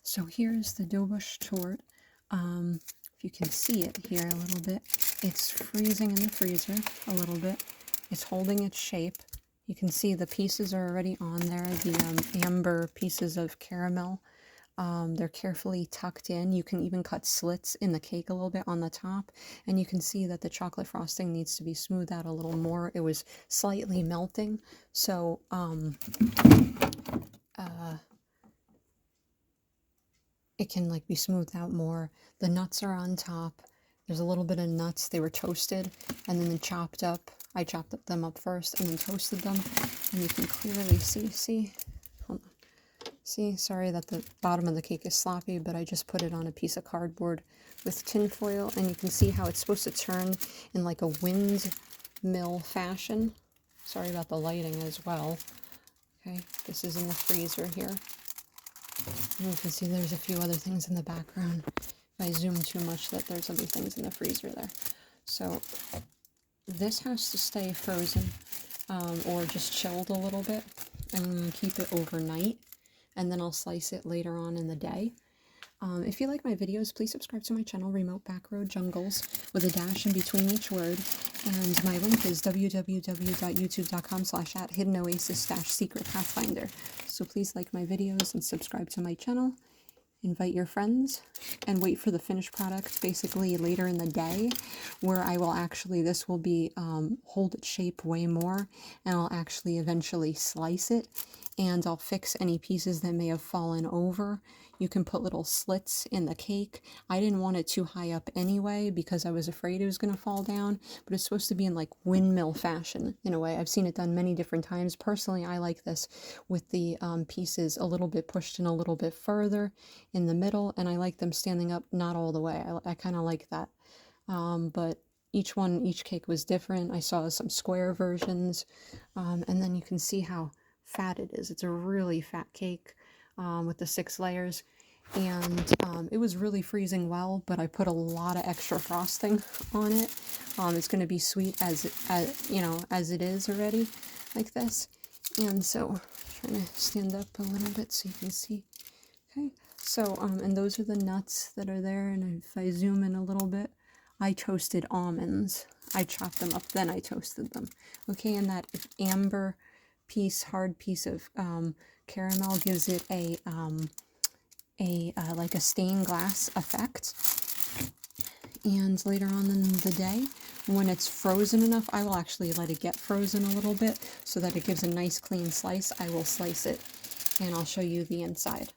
So here's the Dobos Torte. If you can see it here a little bit, it's freezing in the freezer a little bit. It's holding its shape. You can see the pieces are already on there, the amber pieces of caramel. They're carefully tucked in. You can even cut slits in the cake a little bit on the top, and you can see that the chocolate frosting needs to be smoothed out a little more. It was slightly melting, so it can like be smoothed out more. The nuts are on top. There's a little bit of nuts. They were toasted and then chopped up. I chopped them up first and then toasted them, and you can clearly see, hold on. See, sorry that the bottom of the cake is sloppy, but I just put it on a piece of cardboard with tin foil, and you can see how it's supposed to turn in like a windmill fashion. Sorry about the lighting as well. Okay, this is in the freezer here. And you can see there's a few other things in the background. If I zoom too much, that there's other things in the freezer there. So this has to stay frozen or just chilled a little bit. I'm going to keep it overnight, and then I'll slice it later on in the day. If you like my videos, please subscribe to my channel, Remote-Backroad-Jungles, with a dash in between each word. And my link is www.youtube.com/hiddenoasis-secret-pathfinder. So please like my videos and subscribe to my channel. Invite your friends and wait for the finished product basically later in the day, where I will actually, this will be hold its shape way more, and I'll actually eventually slice it, and I'll fix any pieces that may have fallen over. You can put little slits in the cake. I didn't want it too high up anyway because I was afraid it was going to fall down, but it's supposed to be in like windmill fashion in a way. I've seen it done many different times. Personally, I like this with the pieces a little bit pushed in a little bit further in the middle, and I like them standing up not all the way. I kind of like that. But each cake was different. I saw some square versions, and then you can see how fat it is. It's a really fat cake with the 6 layers, and it was really freezing well, but I put a lot of extra frosting on it. It's going to be sweet as it is already, like this. And so trying to stand up a little bit so you can see. Okay, so and those are the nuts that are there, and if I zoom in a little bit, I toasted almonds. I chopped them up, then I toasted them. Okay, and that amber piece, hard piece of caramel gives it a like a stained glass effect. And later on in the day, when it's frozen enough, I will actually let it get frozen a little bit so that it gives a nice clean slice. I will slice it, and I'll show you the inside.